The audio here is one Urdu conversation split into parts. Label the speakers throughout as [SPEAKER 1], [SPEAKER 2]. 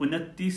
[SPEAKER 1] 29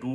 [SPEAKER 1] 2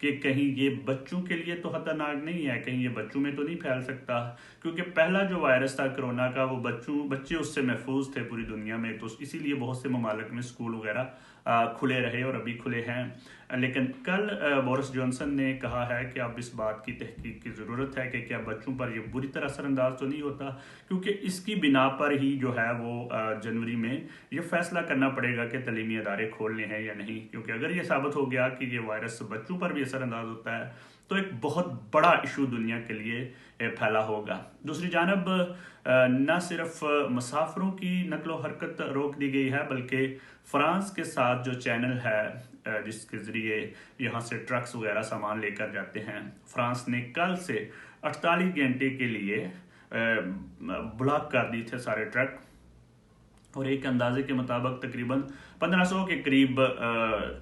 [SPEAKER 1] کہ کہیں یہ بچوں کے لیے تو خطرناک نہیں ہے، کہیں یہ بچوں میں تو نہیں پھیل سکتا، کیونکہ پہلا جو وائرس تھا کرونا کا وہ بچے اس سے محفوظ تھے پوری دنیا میں، تو اسی لیے بہت سے ممالک میں اسکول وغیرہ کھلے رہے اور ابھی کھلے ہیں۔ لیکن کل بورس جانسن نے کہا ہے کہ اب اس بات کی تحقیق کی ضرورت ہے کہ کیا بچوں پر یہ بری طرح اثر انداز تو نہیں ہوتا، کیونکہ اس کی بنا پر ہی جو ہے وہ جنوری میں یہ فیصلہ کرنا پڑے گا کہ تعلیمی ادارے کھولنے ہیں یا نہیں، کیونکہ اگر یہ ثابت ہو گیا کہ یہ وائرس بچوں پر بھی اثر انداز ہوتا ہے تو ایک بہت بڑا ایشو دنیا کے لیے پھیلا ہوگا۔ دوسری جانب نہ صرف مسافروں کی نقل و حرکت روک دی گئی ہے، بلکہ فرانس کے ساتھ جو چینل ہے جس کے ذریعے یہاں سے ٹرکس وغیرہ سامان لے کر جاتے ہیں، فرانس نے کل سے 48 گھنٹے کے لیے بلاک کر دی تھے سارے ٹرک، اور ایک اندازے کے مطابق تقریباً 1500 کے قریب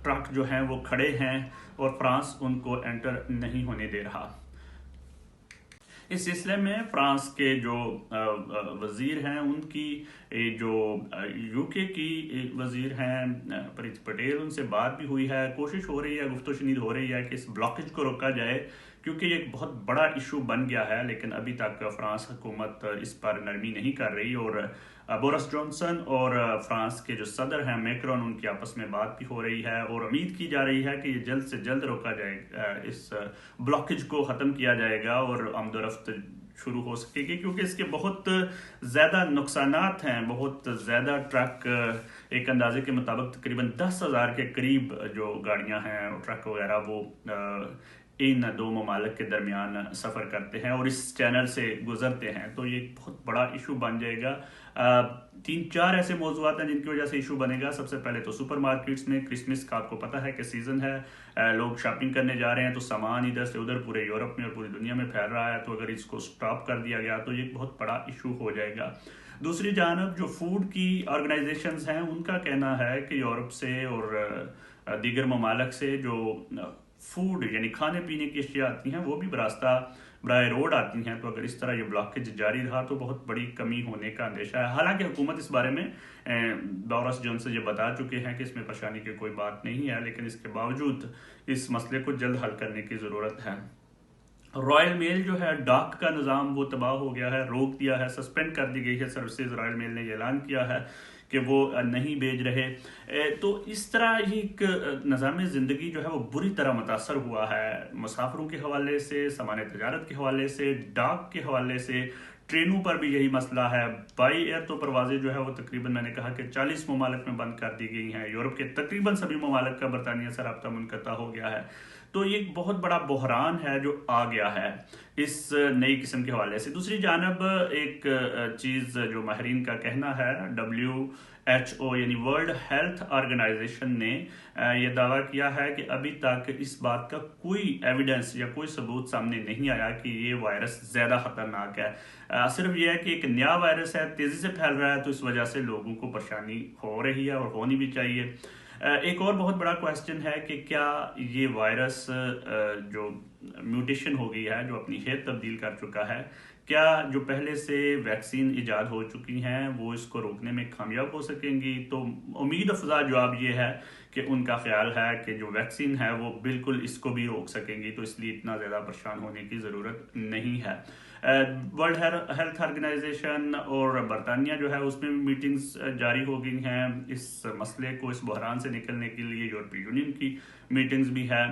[SPEAKER 1] ٹرک جو ہیں وہ کھڑے ہیں اور فرانس ان کو انٹر نہیں ہونے دے رہا۔ اس سلسلے میں فرانس کے جو وزیر ہیں، ان کی جو یو کے کی وزیر ہیں پریت پٹیل، ان سے بات بھی ہوئی ہے، کوشش ہو رہی ہے، گفت و شنید ہو رہی ہے کہ اس بلاکیج کو روکا جائے، کیونکہ یہ ایک بہت بڑا ایشو بن گیا ہے، لیکن ابھی تک فرانس حکومت اس پر نرمی نہیں کر رہی، اور بورس جانسن اور فرانس کے جو صدر ہیں میکرون، ان کی آپس میں بات بھی ہو رہی ہے، اور امید کی جا رہی ہے کہ یہ جلد سے جلد روکا جائے، اس بلاکیج کو ختم کیا جائے گا اور آمد و رفت شروع ہو سکے گی، کیونکہ اس کے بہت زیادہ نقصانات ہیں، بہت زیادہ ٹرک، ایک اندازے کے مطابق تقریباً 10,000 کے قریب جو گاڑیاں ہیں اور ٹرک وغیرہ وہ ان دو ممالک کے درمیان سفر کرتے ہیں اور اس چینل سے گزرتے ہیں، تو یہ بہت بڑا ایشو بن جائے گا۔ 3-4 ایسے موضوعات ہیں جن کی وجہ سے ایشو بنے گا۔ سب سے پہلے تو سپر مارکیٹس میں کرسمس کا آپ کو پتہ ہے کہ سیزن ہے، لوگ شاپنگ کرنے جا رہے ہیں، تو سامان ادھر سے ادھر پورے یورپ میں اور پوری دنیا میں پھیل رہا ہے، تو اگر اس کو سٹاپ کر دیا گیا تو یہ بہت بڑا ایشو ہو جائے گا۔ دوسری جانب جو فوڈ کی آرگنائزیشنز ہیں، ان کا کہنا ہے کہ یورپ سے اور دیگر ممالک سے جو فوڈ یعنی کھانے پینے کی اشیاء آتی ہیں وہ بھی براہ روڈ آتی ہیں، تو اگر اس طرح یہ بلاکیج جاری رہا تو بہت بڑی کمی ہونے کا اندیشہ ہے۔ حالانکہ حکومت اس بارے میں بورس جانسن یہ بتا چکے ہیں کہ اس میں پریشانی کی کوئی بات نہیں ہے، لیکن اس کے باوجود اس مسئلے کو جلد حل کرنے کی ضرورت ہے۔ رائل میل جو ہے ڈاک کا نظام وہ تباہ ہو گیا ہے، روک دیا ہے، سسپینڈ کر دی گئی ہے سروسز، رائل میل نے یہ اعلان کیا ہے کہ وہ نہیں بھیج رہے، تو اس طرح یہ ایک نظام زندگی جو ہے وہ بری طرح متاثر ہوا ہے، مسافروں کے حوالے سے، سامان تجارت کے حوالے سے، ڈاک کے حوالے سے، ٹرینوں پر بھی یہی مسئلہ ہے۔ بائی ایئر تو پروازیں جو ہے وہ تقریباً میں نے کہا کہ 40 ممالک میں بند کر دی گئی ہیں، یورپ کے تقریباً سبھی ممالک کا برطانیہ سے رابطہ منقطع ہو گیا ہے، تو یہ ایک بہت بڑا بحران ہے جو آ گیا ہے اس نئی قسم کے حوالے سے۔ دوسری جانب ایک چیز جو ماہرین کا کہنا ہے، WHO یعنی ورلڈ ہیلتھ آرگنائزیشن نے یہ دعویٰ کیا ہے کہ ابھی تک اس بات کا کوئی ایویڈنس یا کوئی ثبوت سامنے نہیں آیا کہ یہ وائرس زیادہ خطرناک ہے، صرف یہ ہے کہ ایک نیا وائرس ہے، تیزی سے پھیل رہا ہے، تو اس وجہ سے لوگوں کو پریشانی ہو رہی ہے اور ہونی بھی چاہیے۔ ایک اور بہت بڑا کویسچن ہے کہ کیا یہ وائرس جو میوٹیشن ہو گئی ہے، جو اپنی ہیئت تبدیل کر چکا ہے، کیا جو پہلے سے ویکسین ایجاد ہو چکی ہیں وہ اس کو روکنے میں کامیاب ہو سکیں گی؟ تو امید افزا جواب یہ ہے کہ ان کا خیال ہے کہ جو ویکسین ہے وہ بالکل اس کو بھی روک سکیں گی، تو اس لیے اتنا زیادہ پریشان ہونے کی ضرورت نہیں ہے۔ ورلڈ ہیلتھ آرگنائزیشن اور برطانیہ جو ہے اس میں میٹنگز جاری ہو گئی ہیں، اس مسئلے کو، اس بحران سے نکلنے کے لیے یورپی یونین کی میٹنگز بھی ہیں،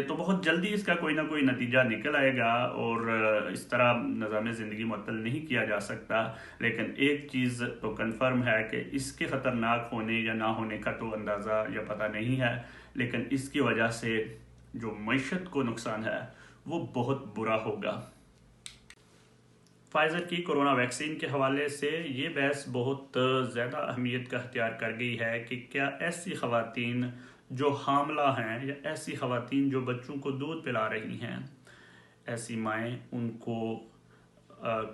[SPEAKER 1] تو بہت جلدی اس کا کوئی نہ کوئی نتیجہ نکل آئے گا، اور اس طرح نظام زندگی معطل نہیں کیا جا سکتا، لیکن ایک چیز تو کنفرم ہے کہ اس کے خطرناک ہونے یا نہ ہونے کا تو اندازہ یا پتہ نہیں ہے، لیکن اس کی وجہ سے جو معیشت کو نقصان ہے وہ بہت برا ہوگا۔ فائزر کی کرونا ویکسین کے حوالے سے یہ بحث بہت زیادہ اہمیت کا اختیار کر گئی ہے کہ کیا ایسی خواتین جو حاملہ ہیں یا ایسی خواتین جو بچوں کو دودھ پلا رہی ہیں، ایسی مائیں، ان کو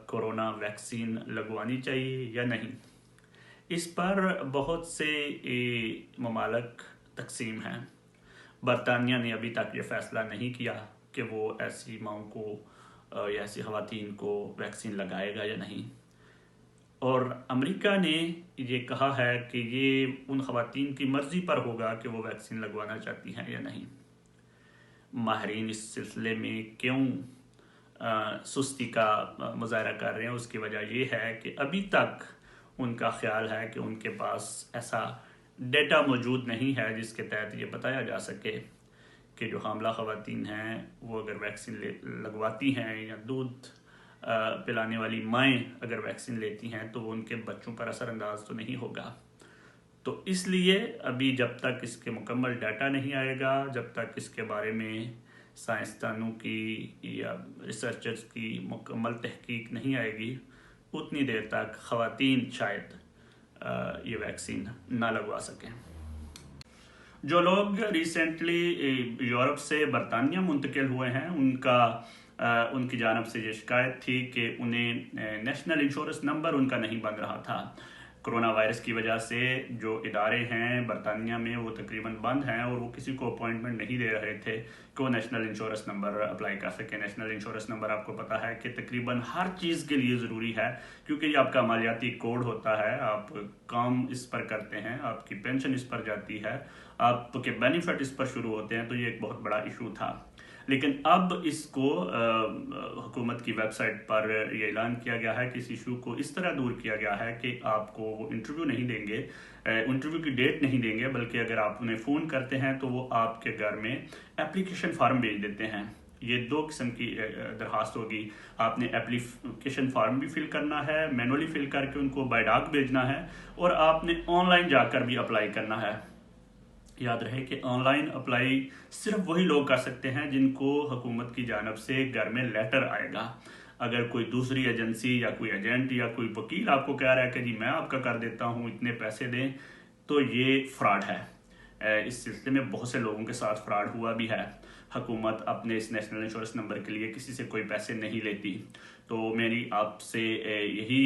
[SPEAKER 1] کرونا ویکسین لگوانی چاہیے یا نہیں۔ اس پر بہت سے ممالک تقسیم ہیں۔ برطانیہ نے ابھی تک یہ فیصلہ نہیں کیا کہ وہ ایسی ماؤں کو یا ایسی خواتین کو ویکسین لگائے گا یا نہیں، اور امریکہ نے یہ کہا ہے کہ یہ ان خواتین کی مرضی پر ہوگا کہ وہ ویکسین لگوانا چاہتی ہیں یا نہیں۔ ماہرین اس سلسلے میں کیوں سستی کا مظاہرہ کر رہے ہیں، اس کی وجہ یہ ہے کہ ابھی تک ان کا خیال ہے کہ ان کے پاس ایسا ڈیٹا موجود نہیں ہے جس کے تحت یہ بتایا جا سکے کہ جو حاملہ خواتین ہیں وہ اگر ویکسین لگواتی ہیں یا دودھ پلانے والی مائیں اگر ویکسین لیتی ہیں تو وہ ان کے بچوں پر اثر انداز تو نہیں ہوگا۔ تو اس لیے ابھی جب تک اس کے مکمل ڈیٹا نہیں آئے گا، جب تک اس کے بارے میں سائنسدانوں کی یا ریسرچرز کی مکمل تحقیق نہیں آئے گی، اتنی دیر تک خواتین شاید یہ ویکسین نہ لگوا سکیں۔ جو لوگ ریسنٹلی یورپ سے برطانیہ منتقل ہوئے ہیں ان کی جانب سے یہ شکایت تھی کہ انہیں نیشنل انشورنس نمبر ان کا نہیں بن رہا تھا۔ کرونا وائرس کی وجہ سے جو ادارے ہیں برطانیہ میں وہ تقریباً بند ہیں اور وہ کسی کو اپوائنٹمنٹ نہیں دے رہے تھے کہ وہ نیشنل انشورنس نمبر اپلائی کر سکیں۔ نیشنل انشورنس نمبر آپ کو پتہ ہے کہ تقریباً ہر چیز کے لیے ضروری ہے، کیونکہ یہ آپ کا مالیاتی کوڈ ہوتا ہے، آپ کام اس پر کرتے ہیں، آپ کی پینشن اس پر جاتی ہے، آپ کے بینیفٹ اس پر شروع ہوتے ہیں، تو یہ ایک بہت بڑا ایشو تھا۔ لیکن اب اس کو حکومت کی ویب سائٹ پر یہ اعلان کیا گیا ہے کہ اس ایشو کو اس طرح دور کیا گیا ہے کہ آپ کو وہ انٹرویو نہیں دیں گے، انٹرویو کی ڈیٹ نہیں دیں گے، بلکہ اگر آپ انہیں فون کرتے ہیں تو وہ آپ کے گھر میں اپلیکیشن فارم بھیج دیتے ہیں۔ یہ دو قسم کی درخواست ہوگی، آپ نے اپلیکیشن فارم بھی فل کرنا ہے، مینولی فل کر کے ان کو بائی ڈاک بھیجنا ہے، اور آپ نے آن لائن جا کر بھی اپلائی کرنا ہے۔ یاد رہے کہ آن لائن اپلائی صرف وہی لوگ کر سکتے ہیں جن کو حکومت کی جانب سے گھر میں لیٹر آئے گا۔ اگر کوئی دوسری ایجنسی یا کوئی ایجنٹ یا کوئی وکیل آپ کو کہہ رہا ہے کہ جی میں آپ کا کر دیتا ہوں، اتنے پیسے دیں، تو یہ فراڈ ہے۔ اس سلسلے میں بہت سے لوگوں کے ساتھ فراڈ ہوا بھی ہے۔ حکومت اپنے اس نیشنل انشورنس نمبر کے لیے کسی سے کوئی پیسے نہیں لیتی۔ تو میری آپ سے یہی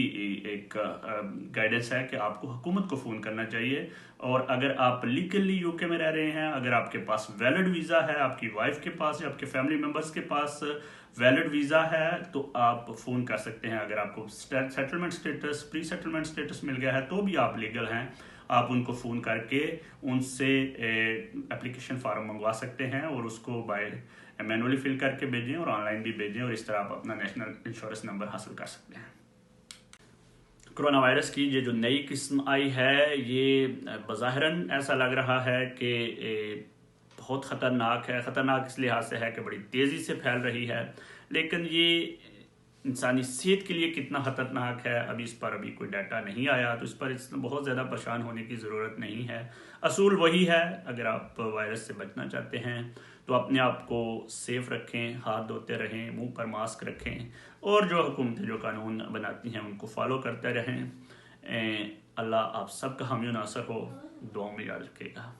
[SPEAKER 1] ایک گائیڈنس ہے کہ آپ کو حکومت کو فون کرنا چاہیے، اور اگر آپ لیگلی یو کے میں رہ رہے ہیں، اگر آپ کے پاس ویلڈ ویزا ہے، آپ کی وائف کے پاس یا آپ کے فیملی ممبرس کے پاس ویلڈ ویزا ہے، تو آپ فون کر سکتے ہیں۔ اگر آپ کو سیٹلمنٹ سٹیٹس، پری سیٹلمنٹ سٹیٹس مل گیا ہے تو بھی آپ لیگل ہیں، آپ ان کو فون کر کے ان سے اپلیکیشن فارم منگوا سکتے ہیں اور اس کو مینولی فل کر کے بھیجیں اور آن لائن بھی بھیجیں، اور اس طرح آپ اپنا نیشنل انشورنس نمبر حاصل کر سکتے ہیں۔ کرونا وائرس کی یہ جو نئی قسم آئی ہے، یہ بظاہراً ایسا لگ رہا ہے کہ بہت خطرناک ہے۔ خطرناک اس لحاظ سے ہے کہ بڑی تیزی سے پھیل رہی ہے، لیکن یہ انسانی صحت کے لیے کتنا خطرناک ہے ابھی کوئی ڈیٹا نہیں آیا، تو اس پر بہت زیادہ پریشان ہونے کی ضرورت نہیں ہے۔ اصول وہی ہے، اگر آپ وائرس سے بچنا چاہتے ہیں تو اپنے آپ کو سیف رکھیں، ہاتھ دھوتے رہیں، منہ پر ماسک رکھیں، اور جو حکومتیں جو قانون بناتی ہیں ان کو فالو کرتے رہیں۔ اللہ آپ سب کا حامی و ناصر ہو، دعاؤں میں یاد رکھے گا۔